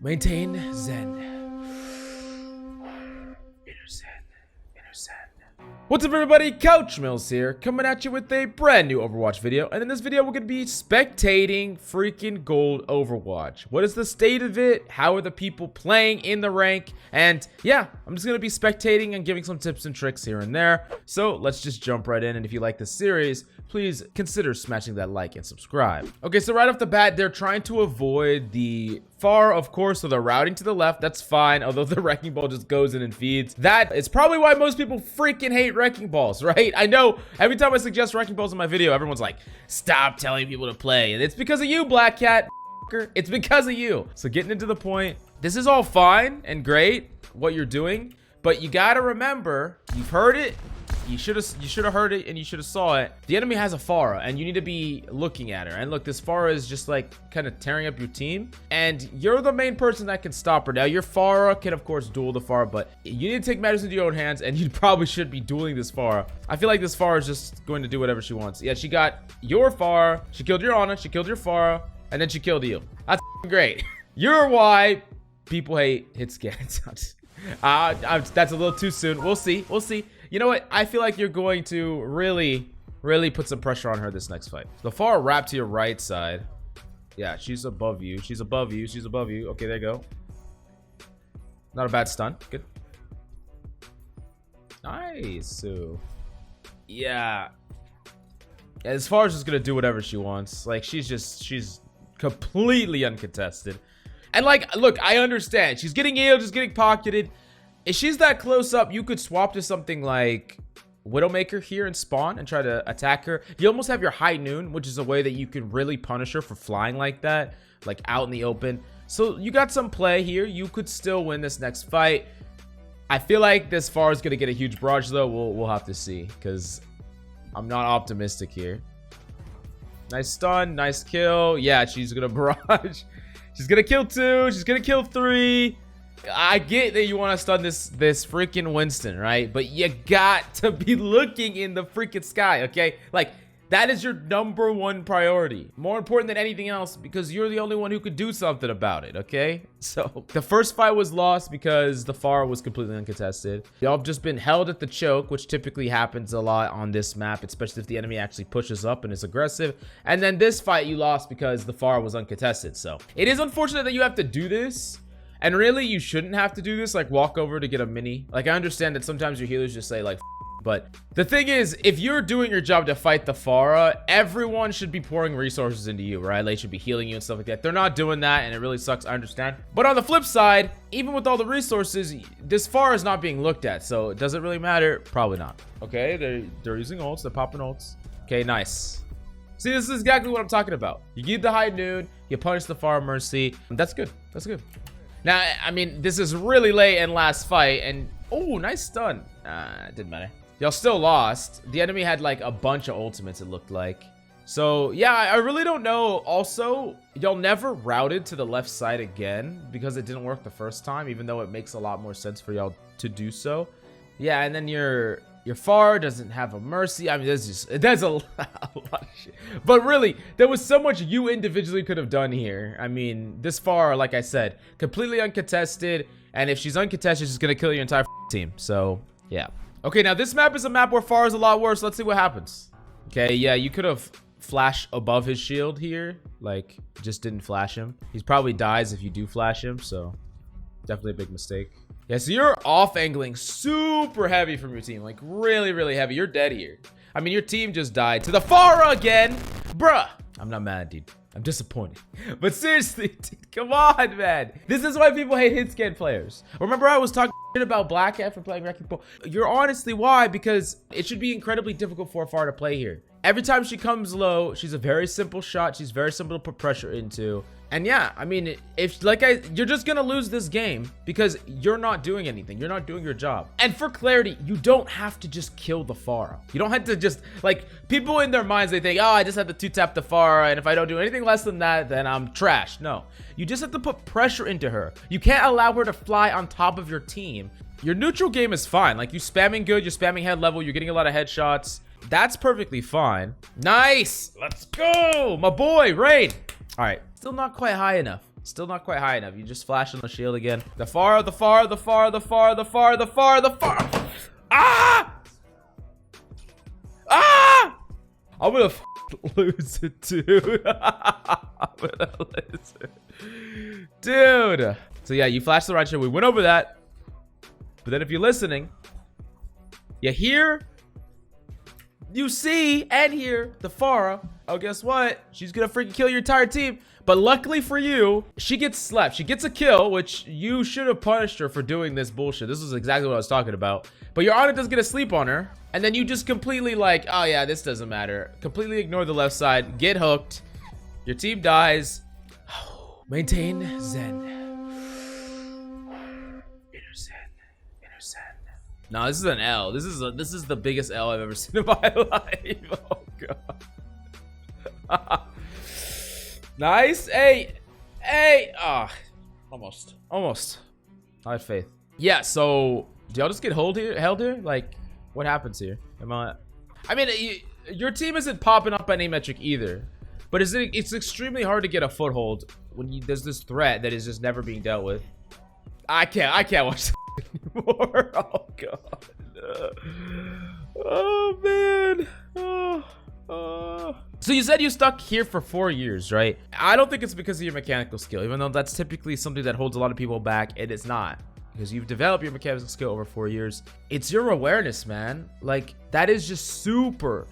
Maintain Zen. Inner Zen. Inner Zen. What's up, everybody? Couch Mills here, coming at you with a brand new Overwatch video. And in this video, we're going to be spectating freaking gold Overwatch. What is the state of it? How are the people playing in the rank? And yeah, I'm just going to be spectating and giving some tips and tricks here and there. So let's just jump right in. And if you like this series, please consider smashing that like and subscribe. Okay, so right off the bat, they're trying to avoid the far, of course, so they're routing to the left. That's fine, although the wrecking ball just goes in and feeds. That is probably why most people freaking hate wrecking balls, right? I know every time I suggest wrecking balls in my video, everyone's like, stop telling people to play. And it's because of you, Black Cat. It's because of you. So getting into the point, this is all fine and great, what you're doing, but you gotta remember, you've heard it. You should have heard it and you should have saw it. The enemy has a Pharah and you need to be looking at her. And look, this Pharah is just like kind of tearing up your team. And you're the main person that can stop her. Now, your Pharah can, of course, duel the Pharah, but you need to take matters into your own hands and you probably should be dueling this Pharah. I feel like this Pharah is just going to do whatever she wants. Yeah, she got your Pharah. She killed your Ana. She killed your Pharah. And then she killed you. That's great. You're why people hate hit scans. That's a little too soon. We'll see. We'll see. You know what? I feel like you're going to really put some pressure on her this next fight. The Pharah wrapped to your right side. Yeah, she's above you. She's above you. She's above you. Okay, there you go. Not a bad stun. Good. Nice. So, yeah. As far as just gonna do whatever she wants. Like, she's completely uncontested. And like, look, I understand. She's getting healed, just getting pocketed. If she's that close up, you could swap to something like Widowmaker here and spawn and try to attack her. You almost have your High Noon, which is a way that you can really punish her for flying like that, like out in the open. So you got some play here. You could still win this next fight. I feel like this Pharah is going to get a huge barrage, though. We'll have to see, because I'm not optimistic here. Nice stun, nice kill. Yeah, she's going to barrage. She's going to kill 2. She's going to kill 3. I get that you want to stun this freaking Winston, right? But you got to be looking in the freaking sky, okay? Like, that is your #1 priority. More important than anything else, because you're the only one who could do something about it, okay? So, the first fight was lost because the Pharah was completely uncontested. Y'all have just been held at the choke, which typically happens a lot on this map, especially if the enemy actually pushes up and is aggressive. And then this fight you lost because the Pharah was uncontested. So, it is unfortunate that you have to do this. And really, you shouldn't have to do this, like walk over to get a mini. Like, I understand that sometimes your healers just say like, but the thing is, if you're doing your job to fight the Pharah, everyone should be pouring resources into you, right? They should be healing you and stuff like that. They're not doing that, and it really sucks. I understand. But on the flip side, even with all the resources, this Pharah is not being looked at. So does it really matter? Probably not. Okay, they're using ults. They're popping ults. Okay, nice. See, this is exactly what I'm talking about. You give the High Noon, you punish the Pharah Mercy. That's good. That's good. Now, I mean, this is really late in last fight, and oh, nice stun. It didn't matter. Y'all still lost. The enemy had like a bunch of ultimates, it looked like. So yeah, I really don't know. Also, y'all never routed to the left side again because it didn't work the first time, even though it makes a lot more sense for y'all to do so. Yeah, and then your Pharah doesn't have a mercy. I mean, that's a lot of shit. But really, there was so much you individually could have done here. I mean, this Pharah, like I said, completely uncontested. And if she's uncontested, she's going to kill your entire team. So, yeah. Okay, now this map is a map where Pharah is a lot worse. Let's see what happens. Okay, yeah, you could have flashed above his shield here. Like, just didn't flash him. He probably dies if you do flash him. So, definitely a big mistake. Yeah, so you're off angling super heavy from your team, like really heavy. You're dead here. I mean, your team just died to the Pharah again, bruh. I'm not mad, dude. I'm disappointed. But seriously, dude, come on, man. This is why people hate hit scan players. Remember I was talking shit about Black Cat for playing Wrecking Ball? You're honestly why, because it should be incredibly difficult for a Pharah to play here. Every time she comes low, she's a very simple shot. She's very simple to put pressure into. And yeah, I mean, you're just gonna lose this game because you're not doing anything. You're not doing your job. And for clarity, you don't have to just kill the Pharah. You don't have to just, like, people in their minds, they think, oh, I just have to 2-tap the Pharah, and if I don't do anything less than that, then I'm trash. No, you just have to put pressure into her. You can't allow her to fly on top of your team. Your neutral game is fine. Like, you spamming good, you're spamming head level, you're getting a lot of headshots. That's perfectly fine. Nice. Let's go. My boy, Raid. All right. Still not quite high enough. Still not quite high enough. You just flash on the shield again. The far, the far, the far, the far, the far, the far, the far. Ah! Ah! I'm gonna lose it, dude. I'm gonna lose it. Dude. So yeah, you flash the right shield. We went over that. But then if you're listening, you hear, you see, and hear the Pharah. Oh, guess what? She's gonna freaking kill your entire team. But luckily for you, she gets slept. She gets a kill, which you should have punished her for doing this bullshit. This is exactly what I was talking about. But your Ana doesn't get a sleep on her. And then you just completely like, oh yeah, this doesn't matter. Completely ignore the left side. Get hooked. Your team dies. Maintain Zen. Inner Zen. Inner Zen. No, this is an L. This is the biggest L I've ever seen in my life. Oh god. Nice. Hey. Ah, almost. I had faith. Yeah. So, do y'all just get held here? Like, what happens here? I mean, your team isn't popping up any metric either, but it's extremely hard to get a foothold when there's this threat that is just never being dealt with. I can't watch this anymore. Oh god. Oh man. So you said you stuck here for 4 years, right? I don't think it's because of your mechanical skill, even though that's typically something that holds a lot of people back. It is not, because you've developed your mechanical skill over 4 years. It's your awareness, man. Like, that is just super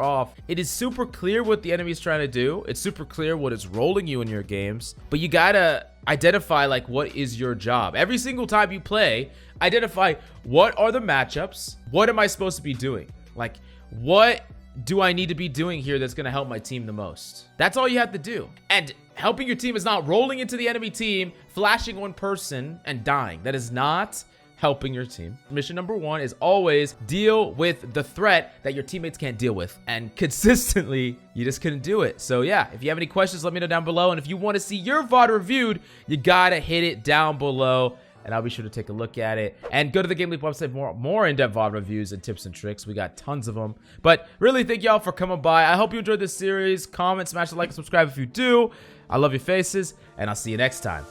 off. It is super clear what the enemy's trying to do. It's super clear what is rolling you in your games, but you gotta identify like what is your job. Every single time you play, identify what are the matchups, what am I supposed to be doing, like what do I need to be doing here that's going to help my team the most. That's all you have to do. And helping your team is not rolling into the enemy team, flashing one person and dying. That is not helping your team. Mission number 1 is always deal with the threat that your teammates can't deal with, and consistently you just couldn't do it. So yeah, if you have any questions, let me know down below, and if you want to see your VOD reviewed, you gotta hit it down below and I'll be sure to take a look at it. And go to the GameLeap website for more in-depth VOD reviews and tips and tricks. We got tons of them. But really, thank y'all for coming by. I hope you enjoyed this series. Comment, smash the like, and subscribe if you do. I love your faces, and I'll see you next time.